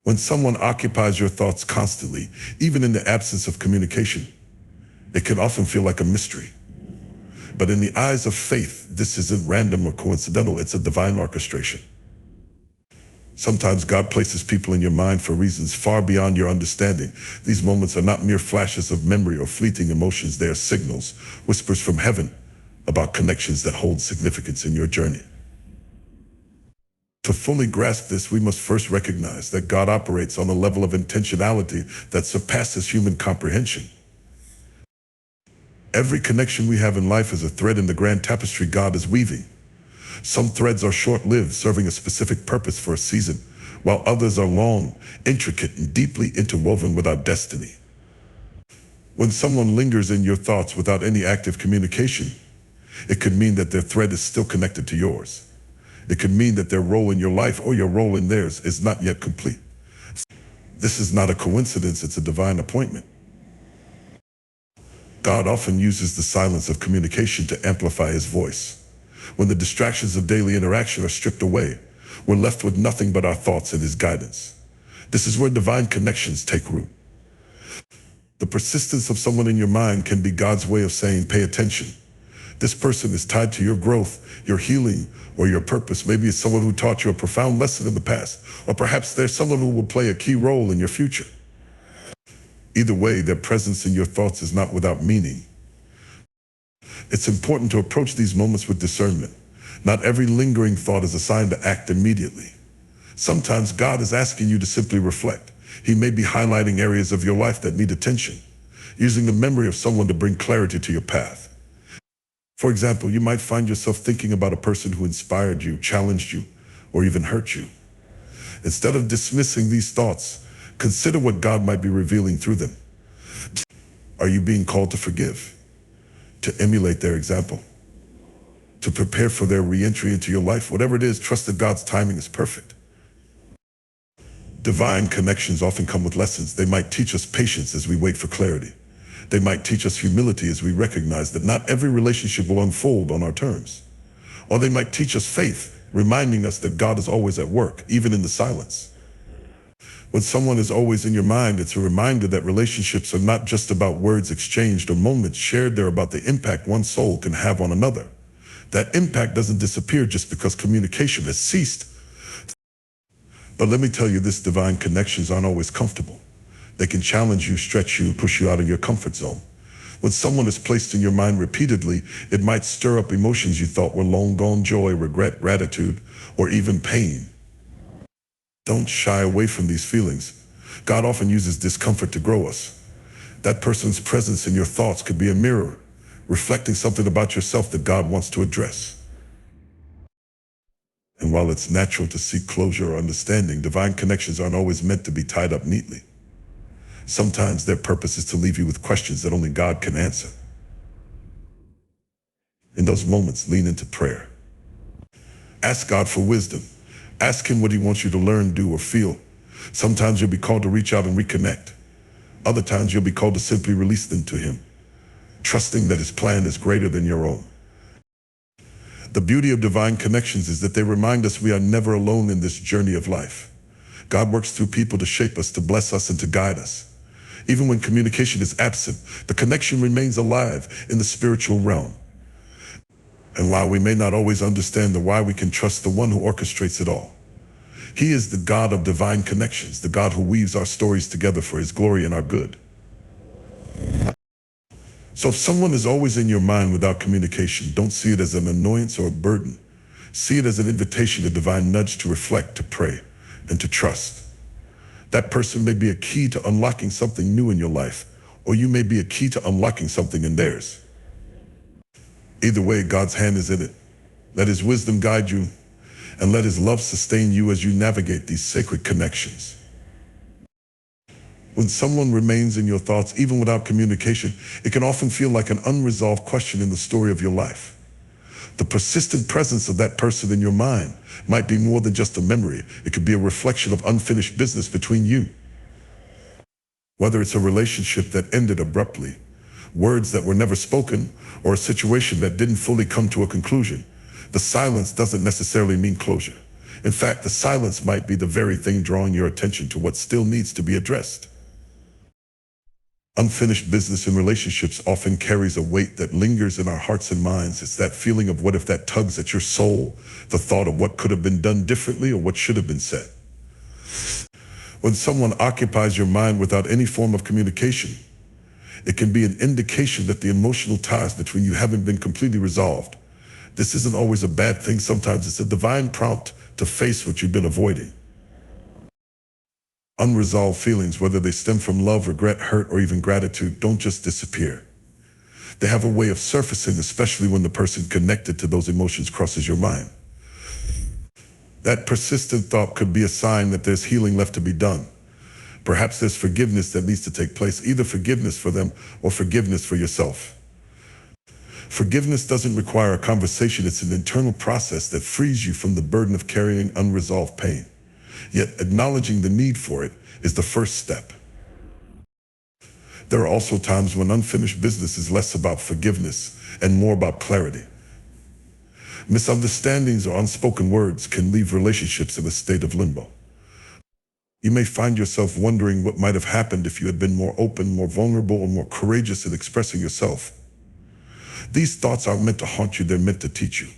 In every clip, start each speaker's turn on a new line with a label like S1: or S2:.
S1: When someone occupies your thoughts constantly, even in the absence of communication, it can often feel like a mystery. But in the eyes of faith, this isn't random or coincidental, it's a divine orchestration. Sometimes God places people in your mind for reasons far beyond your understanding. These moments are not mere flashes of memory or fleeting emotions, they are signals, whispers from heaven about connections that hold significance in your journey. To fully grasp this, we must first recognize that God operates on a level of intentionality that surpasses human comprehension. Every connection we have in life is a thread in the grand tapestry God is weaving. Some threads are short-lived, serving a specific purpose for a season, while others are long, intricate, and deeply interwoven with our destiny. When someone lingers in your thoughts without any active communication, it could mean that their thread is still connected to yours. It could mean that their role in your life or your role in theirs is not yet complete. This is not a coincidence, it's a divine appointment. God often uses the silence of communication to amplify his voice. When the distractions of daily interaction are stripped away, we're left with nothing but our thoughts and his guidance. This is where divine connections take root. The persistence of someone in your mind can be God's way of saying, pay attention. This person is tied to your growth, your healing, or your purpose. Maybe it's someone who taught you a profound lesson in the past, or perhaps there's someone who will play a key role in your future. Either way, their presence in your thoughts is not without meaning. It's important to approach these moments with discernment. Not every lingering thought is assigned to act immediately. Sometimes God is asking you to simply reflect. He may be highlighting areas of your life that need attention, using the memory of someone to bring clarity to your path. For example, you might find yourself thinking about a person who inspired you, challenged you, or even hurt you. Instead of dismissing these thoughts, consider what God might be revealing through them. Are you being called to forgive? To emulate their example? To prepare for their re-entry into your life? Whatever it is, trust that God's timing is perfect. Divine connections often come with lessons. They might teach us patience as we wait for clarity. They might teach us humility as we recognize that not every relationship will unfold on our terms. Or they might teach us faith, reminding us that God is always at work, even in the silence. When someone is always in your mind, it's a reminder that relationships are not just about words exchanged or moments shared, they're about the impact one soul can have on another. That impact doesn't disappear just because communication has ceased. But let me tell you, this divine connections aren't always comfortable. They can challenge you, stretch you, push you out of your comfort zone. When someone is placed in your mind repeatedly, it might stir up emotions you thought were long gone: joy, regret, gratitude, or even pain. Don't shy away from these feelings. God often uses discomfort to grow us. That person's presence in your thoughts could be a mirror, reflecting something about yourself that God wants to address. And while it's natural to seek closure or understanding, divine connections aren't always meant to be tied up neatly. Sometimes their purpose is to leave you with questions that only God can answer. In those moments, lean into prayer. Ask God for wisdom. Ask him what he wants you to learn, do, or feel. Sometimes you'll be called to reach out and reconnect. Other times you'll be called to simply release them to him, trusting that his plan is greater than your own. The beauty of divine connections is that they remind us we are never alone in this journey of life. God works through people to shape us, to bless us, and to guide us. Even when communication is absent, the connection remains alive in the spiritual realm. And while we may not always understand the why, we can trust the one who orchestrates it all. He is the God of divine connections, the God who weaves our stories together for his glory and our good. So if someone is always in your mind without communication, don't see it as an annoyance or a burden. See it as an invitation, a divine nudge to reflect, to pray, and to trust. That person may be a key to unlocking something new in your life, or you may be a key to unlocking something in theirs. Either way, God's hand is in it. Let his wisdom guide you, and let his love sustain you as you navigate these sacred connections. When someone remains in your thoughts, even without communication, it can often feel like an unresolved question in the story of your life. The persistent presence of that person in your mind might be more than just a memory. It could be a reflection of unfinished business between you. Whether it's a relationship that ended abruptly, words that were never spoken, or a situation that didn't fully come to a conclusion, the silence doesn't necessarily mean closure. In fact, the silence might be the very thing drawing your attention to what still needs to be addressed. Unfinished business in relationships often carries a weight that lingers in our hearts and minds. It's that feeling of what if that tugs at your soul, the thought of what could have been done differently or what should have been said. When someone occupies your mind without any form of communication, it can be an indication that the emotional ties between you haven't been completely resolved. This isn't always a bad thing. Sometimes it's a divine prompt to face what you've been avoiding. Unresolved feelings, whether they stem from love, regret, hurt, or even gratitude, don't just disappear. They have a way of surfacing, especially when the person connected to those emotions crosses your mind. That persistent thought could be a sign that there's healing left to be done. Perhaps there's forgiveness that needs to take place, either forgiveness for them or forgiveness for yourself. Forgiveness doesn't require a conversation. It's an internal process that frees you from the burden of carrying unresolved pain. Yet acknowledging the need for it is the first step. There are also times when unfinished business is less about forgiveness and more about clarity. Misunderstandings or unspoken words can leave relationships in a state of limbo. You may find yourself wondering what might have happened if you had been more open, more vulnerable, or more courageous in expressing yourself. These thoughts aren't meant to haunt you, they're meant to teach you.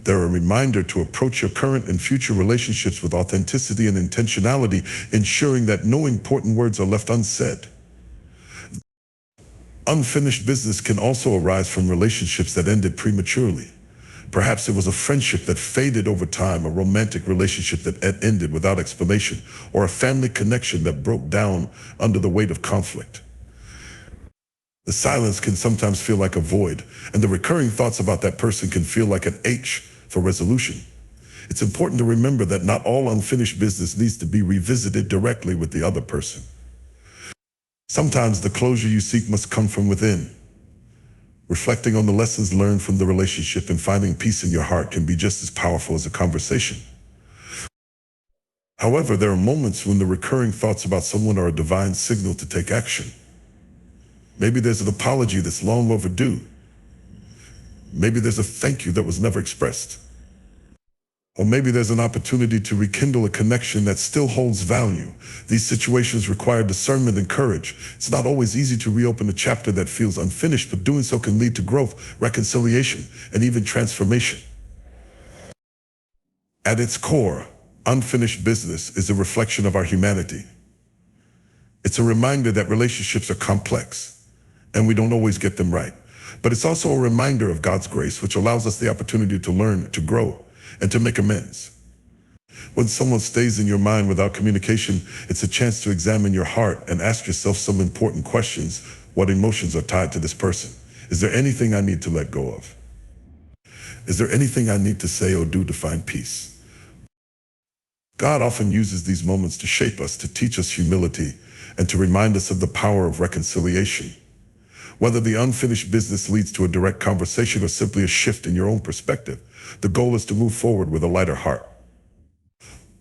S1: They're a reminder to approach your current and future relationships with authenticity and intentionality, ensuring that no important words are left unsaid. Unfinished business can also arise from relationships that ended prematurely. Perhaps it was a friendship that faded over time, a romantic relationship that ended without explanation, or a family connection that broke down under the weight of conflict. The silence can sometimes feel like a void, and the recurring thoughts about that person can feel like an H for resolution. It's important to remember that not all unfinished business needs to be revisited directly with the other person. Sometimes the closure you seek must come from within. Reflecting on the lessons learned from the relationship and finding peace in your heart can be just as powerful as a conversation. However, there are moments when the recurring thoughts about someone are a divine signal to take action. Maybe there's an apology that's long overdue. Maybe there's a thank you that was never expressed. Or maybe there's an opportunity to rekindle a connection that still holds value. These situations require discernment and courage. It's not always easy to reopen a chapter that feels unfinished, but doing so can lead to growth, reconciliation, and even transformation. At its core, unfinished business is a reflection of our humanity. It's a reminder that relationships are complex, and we don't always get them right. But it's also a reminder of God's grace, which allows us the opportunity to learn, to grow, and to make amends. When someone stays in your mind without communication, it's a chance to examine your heart and ask yourself some important questions. What emotions are tied to this person? Is there anything I need to let go of? Is there anything I need to say or do to find peace? God often uses these moments to shape us, to teach us humility, and to remind us of the power of reconciliation. Whether the unfinished business leads to a direct conversation or simply a shift in your own perspective, the goal is to move forward with a lighter heart.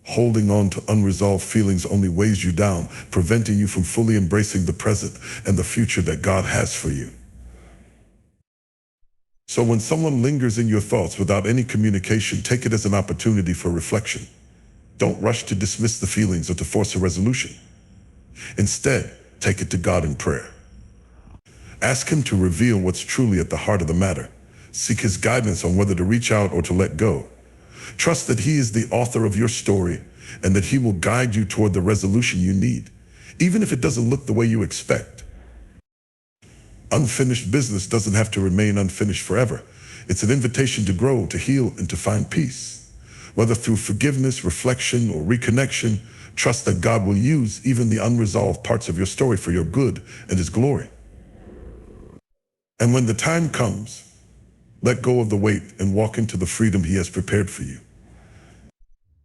S1: Holding on to unresolved feelings only weighs you down, preventing you from fully embracing the present and the future that God has for you. So when someone lingers in your thoughts without any communication, take it as an opportunity for reflection. Don't rush to dismiss the feelings or to force a resolution. Instead, take it to God in prayer. Ask Him to reveal what's truly at the heart of the matter. Seek His guidance on whether to reach out or to let go. Trust that He is the author of your story and that He will guide you toward the resolution you need, even if it doesn't look the way you expect. Unfinished business doesn't have to remain unfinished forever. It's an invitation to grow, to heal, and to find peace. Whether through forgiveness, reflection, or reconnection, trust that God will use even the unresolved parts of your story for your good and His glory. And when the time comes, let go of the weight and walk into the freedom He has prepared for you.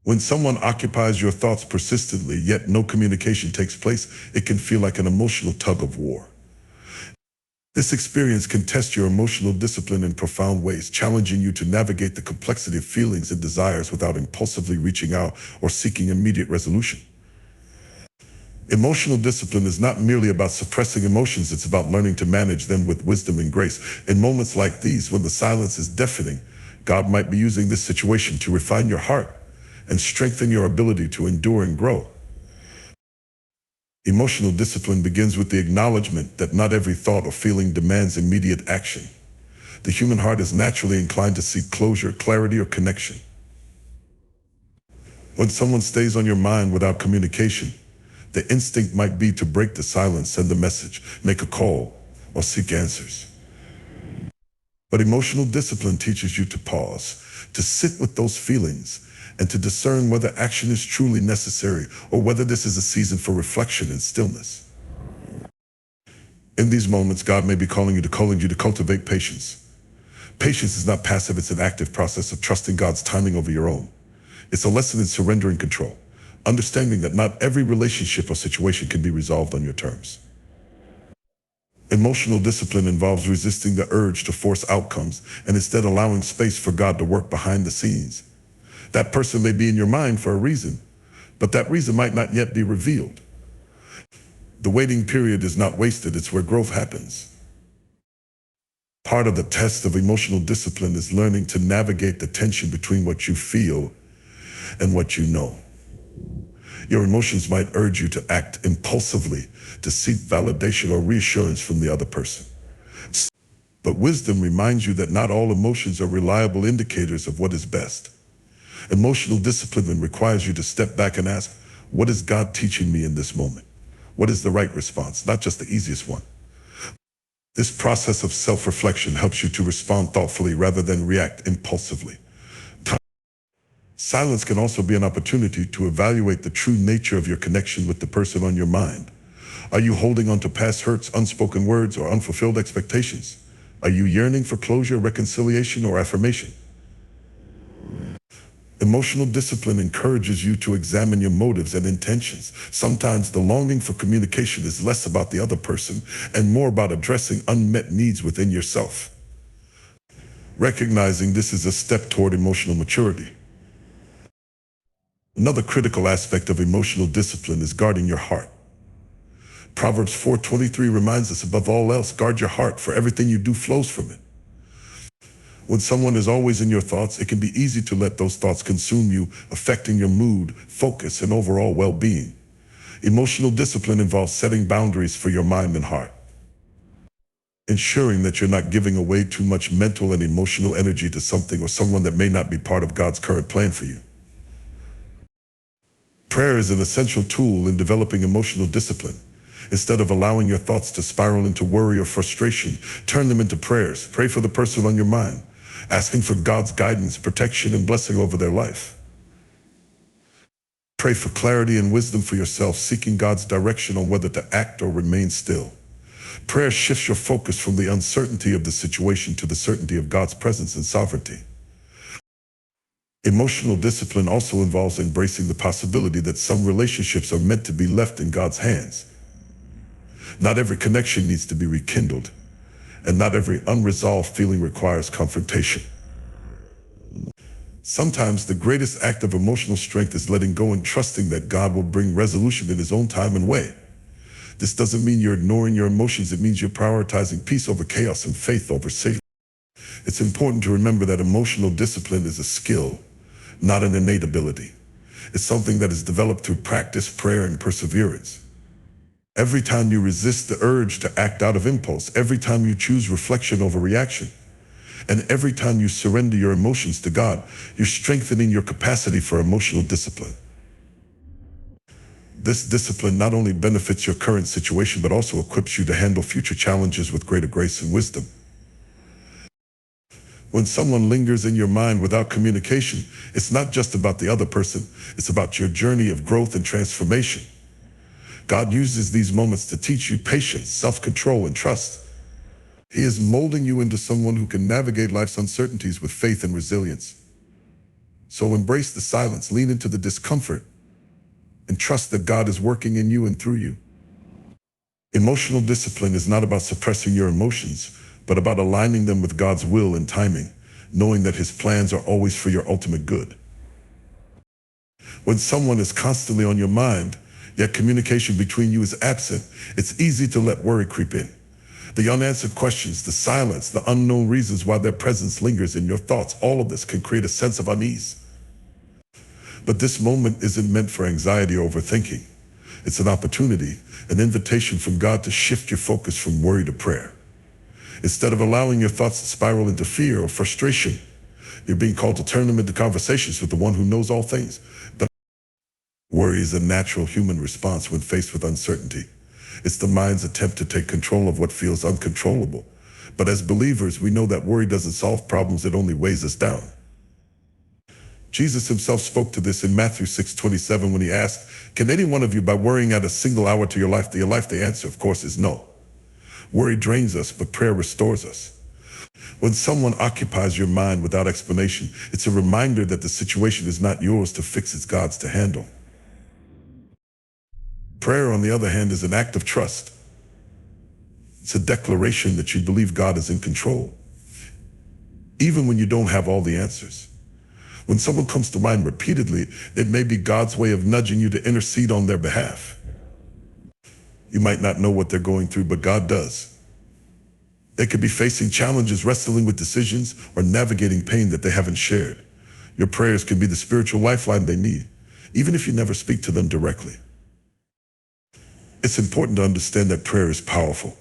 S1: When someone occupies your thoughts persistently, yet no communication takes place, it can feel like an emotional tug of war. This experience can test your emotional discipline in profound ways, challenging you to navigate the complexity of feelings and desires without impulsively reaching out or seeking immediate resolution. Emotional discipline is not merely about suppressing emotions, it's about learning to manage them with wisdom and grace. In moments like these, when the silence is deafening, God might be using this situation to refine your heart and strengthen your ability to endure and grow. Emotional discipline begins with the acknowledgement that not every thought or feeling demands immediate action. The human heart is naturally inclined to seek closure, clarity, or connection. When someone stays on your mind without communication, the instinct might be to break the silence, send a message, make a call, or seek answers. But emotional discipline teaches you to pause, to sit with those feelings, and to discern whether action is truly necessary or whether this is a season for reflection and stillness. In these moments, God may be calling you to cultivate patience. Patience is not passive, it's an active process of trusting God's timing over your own. It's a lesson in surrendering control, understanding that not every relationship or situation can be resolved on your terms. Emotional discipline involves resisting the urge to force outcomes and instead allowing space for God to work behind the scenes. That person may be in your mind for a reason, but that reason might not yet be revealed. The waiting period is not wasted, it's where growth happens. Part of the test of emotional discipline is learning to navigate the tension between what you feel and what you know. Your emotions might urge you to act impulsively, to seek validation or reassurance from the other person. But wisdom reminds you that not all emotions are reliable indicators of what is best. Emotional discipline requires you to step back and ask, what is God teaching me in this moment? What is the right response, not just the easiest one? This process of self-reflection helps you to respond thoughtfully rather than react impulsively. Silence can also be an opportunity to evaluate the true nature of your connection with the person on your mind. Are you holding on to past hurts, unspoken words, or unfulfilled expectations? Are you yearning for closure, reconciliation, or affirmation? Emotional discipline encourages you to examine your motives and intentions. Sometimes the longing for communication is less about the other person and more about addressing unmet needs within yourself. Recognizing this is a step toward emotional maturity. Another critical aspect of emotional discipline is guarding your heart. Proverbs 4:23 reminds us, above all else, guard your heart, for everything you do flows from it. When someone is always in your thoughts, it can be easy to let those thoughts consume you, affecting your mood, focus, and overall well-being. Emotional discipline involves setting boundaries for your mind and heart, ensuring that you're not giving away too much mental and emotional energy to something or someone that may not be part of God's current plan for you. Prayer is an essential tool in developing emotional discipline. Instead of allowing your thoughts to spiral into worry or frustration, turn them into prayers. Pray for the person on your mind, asking for God's guidance, protection, and blessing over their life. Pray for clarity and wisdom for yourself, seeking God's direction on whether to act or remain still. Prayer shifts your focus from the uncertainty of the situation to the certainty of God's presence and sovereignty. Emotional discipline also involves embracing the possibility that some relationships are meant to be left in God's hands. Not every connection needs to be rekindled, and not every unresolved feeling requires confrontation. Sometimes the greatest act of emotional strength is letting go and trusting that God will bring resolution in His own time and way. This doesn't mean you're ignoring your emotions, it means you're prioritizing peace over chaos and faith over safety. It's important to remember that emotional discipline is a skill, not an innate ability. It's something that is developed through practice, prayer, and perseverance. Every time you resist the urge to act out of impulse, every time you choose reflection over reaction, and every time you surrender your emotions to God, you're strengthening your capacity for emotional discipline. This discipline not only benefits your current situation, but also equips you to handle future challenges with greater grace and wisdom. When someone lingers in your mind without communication, it's not just about the other person, it's about your journey of growth and transformation. God uses these moments to teach you patience, self-control, and trust. He is molding you into someone who can navigate life's uncertainties with faith and resilience. So embrace the silence, lean into the discomfort, and trust that God is working in you and through you. Emotional discipline is not about suppressing your emotions, but about aligning them with God's will and timing, knowing that His plans are always for your ultimate good. When someone is constantly on your mind, yet communication between you is absent, it's easy to let worry creep in. The unanswered questions, the silence, the unknown reasons why their presence lingers in your thoughts, all of this can create a sense of unease. But this moment isn't meant for anxiety or overthinking. It's an opportunity, an invitation from God to shift your focus from worry to prayer. Instead of allowing your thoughts to spiral into fear or frustration, you're being called to turn them into conversations with the one who knows all things. Worry is a natural human response when faced with uncertainty. It's the mind's attempt to take control of what feels uncontrollable. But as believers, we know that worry doesn't solve problems, it only weighs us down. Jesus himself spoke to this in Matthew 6:27 when he asked, "Can any one of you, by worrying, add a single hour to your life?" The answer, of course, is no. Worry drains us, but prayer restores us. When someone occupies your mind without explanation, it's a reminder that the situation is not yours to fix, it's God's to handle. Prayer, on the other hand, is an act of trust. It's a declaration that you believe God is in control, even when you don't have all the answers. When someone comes to mind repeatedly, it may be God's way of nudging you to intercede on their behalf. You might not know what they're going through, but God does. They could be facing challenges, wrestling with decisions, or navigating pain that they haven't shared. Your prayers can be the spiritual lifeline they need, even if you never speak to them directly. It's important to understand that prayer is powerful.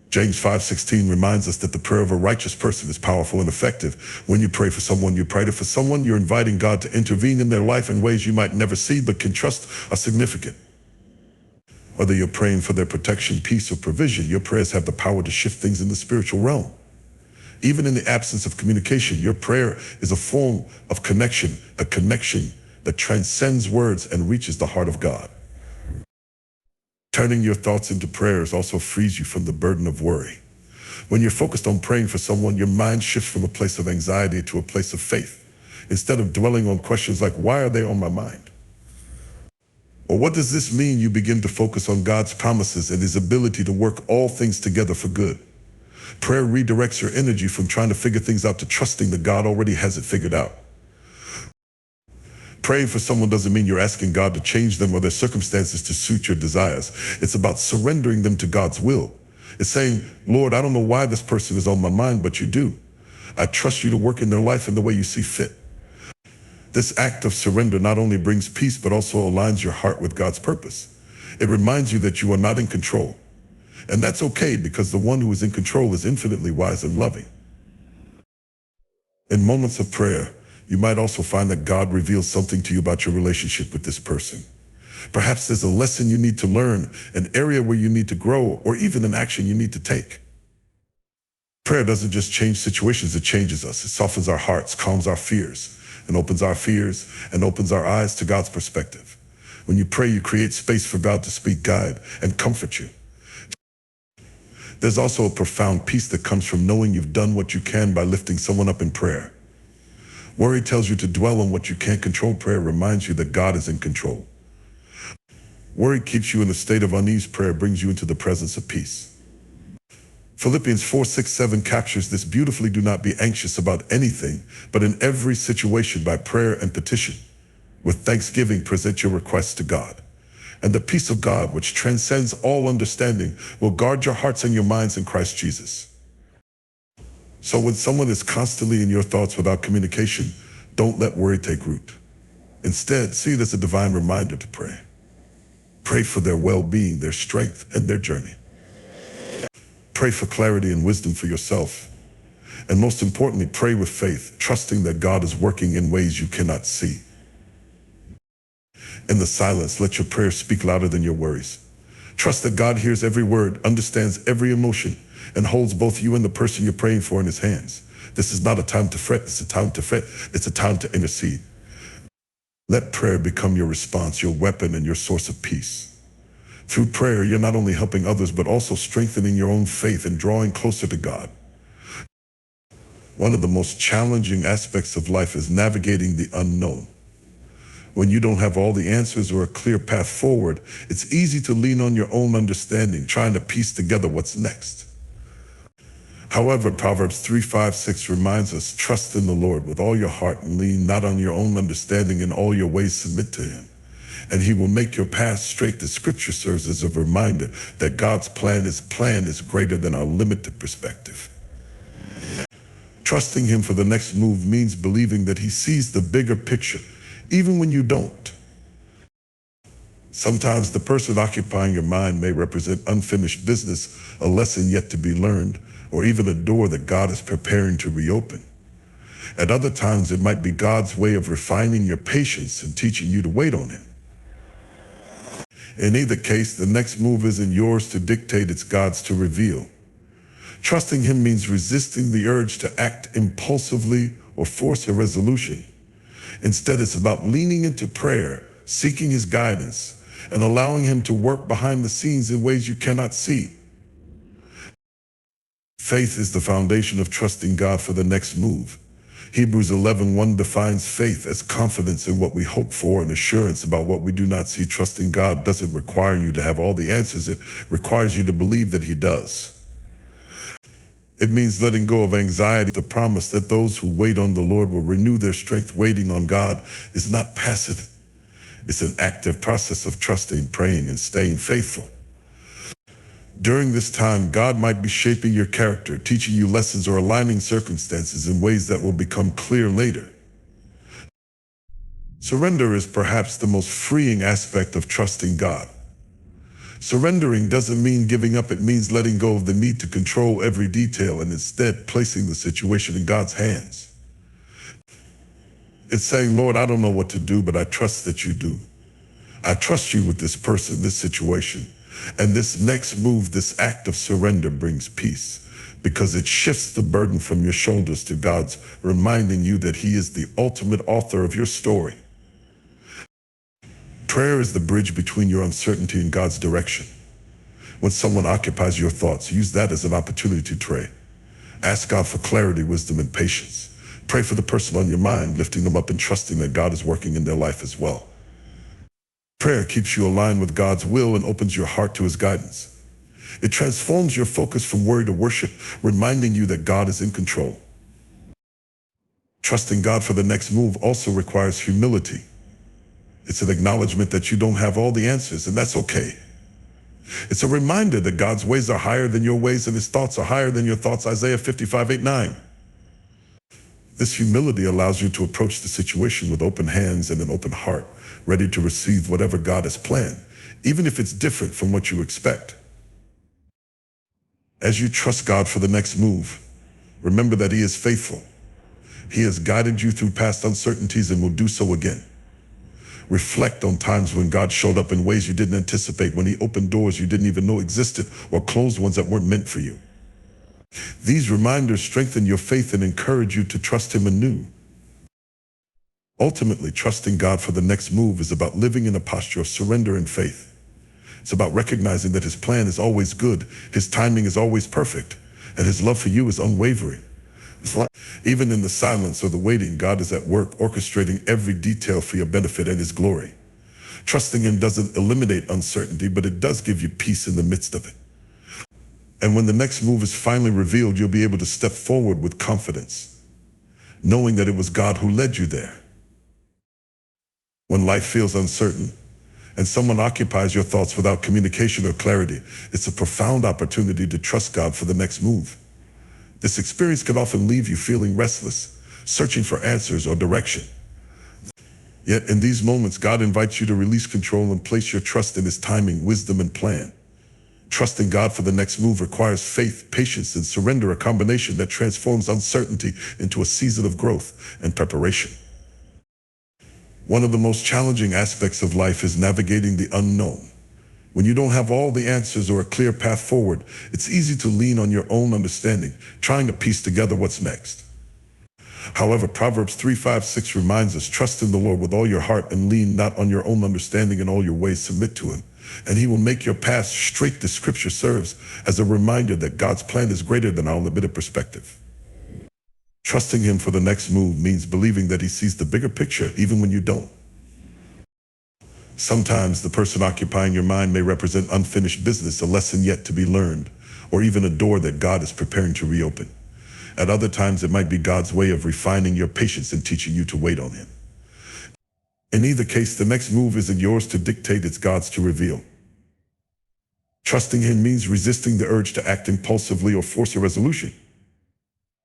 S1: James 5:16 reminds us that the prayer of a righteous person is powerful and effective. When you pray for someone, you're inviting God to intervene in their life in ways you might never see but can trust are significant. Whether you're praying for their protection, peace, or provision, your prayers have the power to shift things in the spiritual realm. Even in the absence of communication, your prayer is a form of connection, a connection that transcends words and reaches the heart of God. Turning your thoughts into prayers also frees you from the burden of worry. When you're focused on praying for someone, your mind shifts from a place of anxiety to a place of faith. Instead of dwelling on questions like, why are they on my mind? Or what does this mean? You begin to focus on God's promises and his ability to work all things together for good. Prayer redirects your energy from trying to figure things out to trusting that God already has it figured out. Praying for someone doesn't mean you're asking God to change them or their circumstances to suit your desires. It's about surrendering them to God's will. It's saying, Lord, I don't know why this person is on my mind, but you do. I trust you to work in their life in the way you see fit. This act of surrender not only brings peace, but also aligns your heart with God's purpose. It reminds you that you are not in control. And that's okay, because the one who is in control is infinitely wise and loving. In moments of prayer, you might also find that God reveals something to you about your relationship with this person. Perhaps there's a lesson you need to learn, an area where you need to grow, or even an action you need to take. Prayer doesn't just change situations, it changes us. It softens our hearts, calms our fears, and opens our eyes to God's perspective. When you pray, you create space for God to speak, guide, and comfort you. There's also a profound peace that comes from knowing you've done what you can by lifting someone up in prayer. Worry tells you to dwell on what you can't control. Prayer reminds you that God is in control. Worry keeps you in a state of unease. Prayer brings you into the presence of peace. Philippians 4:6-7 captures this beautifully. Do not be anxious about anything, but in every situation by prayer and petition, with thanksgiving, present your requests to God. And the peace of God, which transcends all understanding, will guard your hearts and your minds in Christ Jesus. So when someone is constantly in your thoughts without communication, don't let worry take root. Instead, see it as a divine reminder to pray. Pray for their well-being, their strength, and their journey. Pray for clarity and wisdom for yourself. And most importantly, pray with faith, trusting that God is working in ways you cannot see. In the silence, let your prayers speak louder than your worries. Trust that God hears every word, understands every emotion, and holds both you and the person you're praying for in his hands. This is not a time to fret, it's a time to intercede. Let prayer become your response, your weapon, and your source of peace. Through prayer, you're not only helping others, but also strengthening your own faith and drawing closer to God. One of the most challenging aspects of life is navigating the unknown. When you don't have all the answers or a clear path forward, it's easy to lean on your own understanding, trying to piece together what's next. However, Proverbs 3:5-6 reminds us, trust in the Lord with all your heart and lean not on your own understanding. In all your ways submit to him, and he will make your path straight. The scripture serves as a reminder that God's plan is greater than our limited perspective. Trusting him for the next move means believing that he sees the bigger picture, even when you don't. Sometimes the person occupying your mind may represent unfinished business, a lesson yet to be learned, or even a door that God is preparing to reopen. At other times, it might be God's way of refining your patience and teaching you to wait on him. In either case, the next move isn't yours to dictate, it's God's to reveal. Trusting him means resisting the urge to act impulsively or force a resolution. Instead, it's about leaning into prayer, seeking his guidance, and allowing him to work behind the scenes in ways you cannot see. Faith is the foundation of trusting God for the next move. Hebrews 11:1 defines faith as confidence in what we hope for and assurance about what we do not see. Trusting God doesn't require you to have all the answers. It requires you to believe that he does. It means letting go of anxiety. The promise that those who wait on the Lord will renew their strength. Waiting on God is not passive. It's an active process of trusting, praying, and staying faithful. During this time, God might be shaping your character, teaching you lessons, or aligning circumstances in ways that will become clear later. Surrender is perhaps the most freeing aspect of trusting God. Surrendering doesn't mean giving up. It means letting go of the need to control every detail and instead placing the situation in God's hands. It's saying, Lord, I don't know what to do, but I trust that you do. I trust you with this person, this situation. And this next move, this act of surrender brings peace because it shifts the burden from your shoulders to God's, reminding you that he is the ultimate author of your story. Prayer is the bridge between your uncertainty and God's direction. When someone occupies your thoughts, use that as an opportunity to pray. Ask God for clarity, wisdom, and patience. Pray for the person on your mind, lifting them up and trusting that God is working in their life as well. Prayer keeps you aligned with God's will and opens your heart to his guidance. It transforms your focus from worry to worship, reminding you that God is in control. Trusting God for the next move also requires humility. It's an acknowledgement that you don't have all the answers, and that's okay. It's a reminder that God's ways are higher than your ways and his thoughts are higher than your thoughts. Isaiah 55:8-9. This humility allows you to approach the situation with open hands and an open heart, ready to receive whatever God has planned, even if it's different from what you expect. As you trust God for the next move, remember that he is faithful. He has guided you through past uncertainties and will do so again. Reflect on times when God showed up in ways you didn't anticipate, when he opened doors you didn't even know existed, or closed ones that weren't meant for you. These reminders strengthen your faith and encourage you to trust him anew. Ultimately, trusting God for the next move is about living in a posture of surrender and faith. It's about recognizing that his plan is always good, his timing is always perfect, and his love for you is unwavering. Even in the silence or the waiting, God is at work orchestrating every detail for your benefit and his glory. Trusting him doesn't eliminate uncertainty, but it does give you peace in the midst of it. And when the next move is finally revealed, you'll be able to step forward with confidence, knowing that it was God who led you there. When life feels uncertain and someone occupies your thoughts without communication or clarity, it's a profound opportunity to trust God for the next move. This experience can often leave you feeling restless, searching for answers or direction. Yet in these moments, God invites you to release control and place your trust in his timing, wisdom, and plan. Trusting God for the next move requires faith, patience, and surrender, a combination that transforms uncertainty into a season of growth and preparation. One of the most challenging aspects of life is navigating the unknown. When you don't have all the answers or a clear path forward, it's easy to lean on your own understanding, trying to piece together what's next. However, Proverbs 3:5-6 reminds us, trust in the Lord with all your heart and lean not on your own understanding. In all your ways submit to him, and he will make your path straight. The scripture serves as a reminder that God's plan is greater than our limited perspective. Trusting him for the next move means believing that he sees the bigger picture even when you don't. Sometimes the person occupying your mind may represent unfinished business, a lesson yet to be learned, or even a door that God is preparing to reopen. At other times, it might be God's way of refining your patience and teaching you to wait on him. In either case, the next move isn't yours to dictate, it's God's to reveal. Trusting Him means resisting the urge to act impulsively or force a resolution.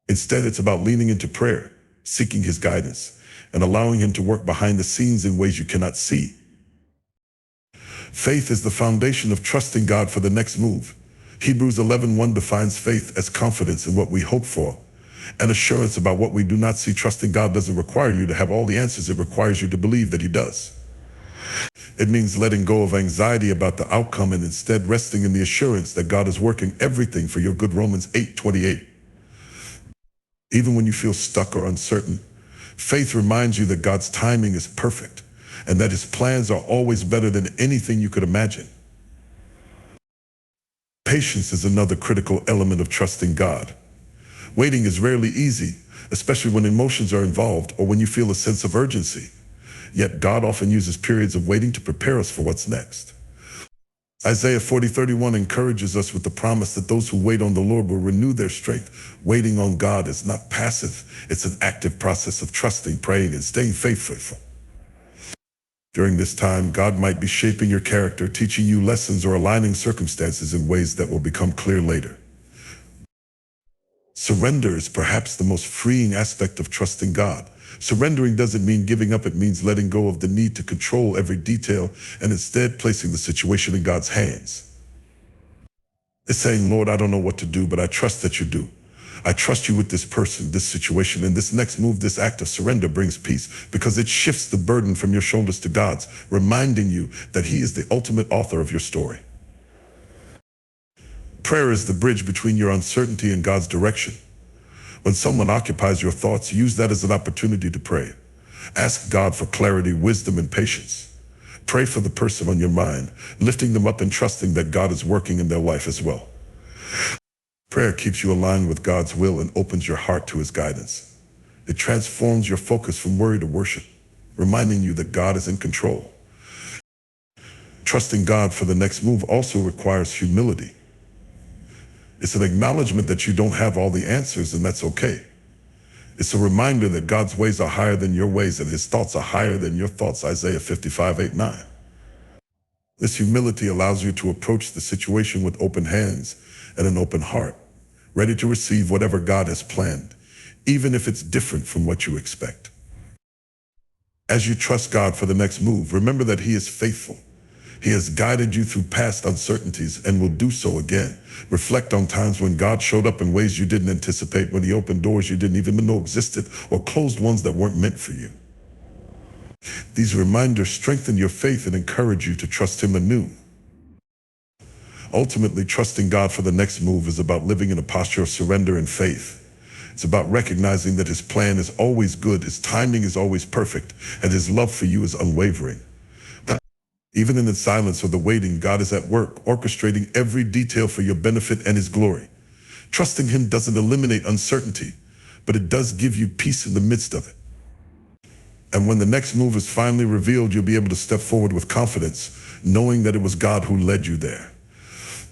S1: Instead, it's about leaning into prayer, seeking His guidance, and allowing Him to work behind the scenes in ways you cannot see. Faith is the foundation of trusting God for the next move. Hebrews 11:1 defines faith as confidence in what we hope for, and assurance about what we do not see. Trusting God doesn't require you to have all the answers. It requires you to believe that He does. It means letting go of anxiety about the outcome and instead resting in the assurance that God is working everything for your good. Romans 8:28. Even when you feel stuck or uncertain, faith reminds you that God's timing is perfect and that His plans are always better than anything you could imagine. Patience is another critical element of trusting God. Waiting is rarely easy, especially when emotions are involved or when you feel a sense of urgency. Yet God often uses periods of waiting to prepare us for what's next. Isaiah 40:31 encourages us with the promise that those who wait on the Lord will renew their strength. Waiting on God is not passive. It's an active process of trusting, praying, and staying faithful. During this time, God might be shaping your character, teaching you lessons, or aligning circumstances in ways that will become clear later. Surrender is perhaps the most freeing aspect of trusting God. Surrendering doesn't mean giving up. It means letting go of the need to control every detail and instead placing the situation in God's hands. It's saying, Lord, I don't know what to do, but I trust that you do. I trust you with this person, this situation, and this next move. This act of surrender brings peace because it shifts the burden from your shoulders to God's, reminding you that He is the ultimate author of your story. Prayer is the bridge between your uncertainty and God's direction. When someone occupies your thoughts, use that as an opportunity to pray. Ask God for clarity, wisdom, and patience. Pray for the person on your mind, lifting them up and trusting that God is working in their life as well. Prayer keeps you aligned with God's will and opens your heart to His guidance. It transforms your focus from worry to worship, reminding you that God is in control. Trusting God for the next move also requires humility. It's an acknowledgement that you don't have all the answers, and that's okay. It's a reminder that God's ways are higher than your ways and His thoughts are higher than your thoughts. Isaiah 55:8-9. This humility allows you to approach the situation with open hands and an open heart, ready to receive whatever God has planned, even if it's different from what you expect. As you trust God for the next move, remember that He is faithful. He has guided you through past uncertainties and will do so again. Reflect on times when God showed up in ways you didn't anticipate, when He opened doors you didn't even know existed, or closed ones that weren't meant for you. These reminders strengthen your faith and encourage you to trust Him anew. Ultimately, trusting God for the next move is about living in a posture of surrender and faith. It's about recognizing that His plan is always good, His timing is always perfect, and His love for you is unwavering. Even in the silence or the waiting, God is at work, orchestrating every detail for your benefit and His glory. Trusting Him doesn't eliminate uncertainty, but it does give you peace in the midst of it. And when the next move is finally revealed, you'll be able to step forward with confidence, knowing that it was God who led you there.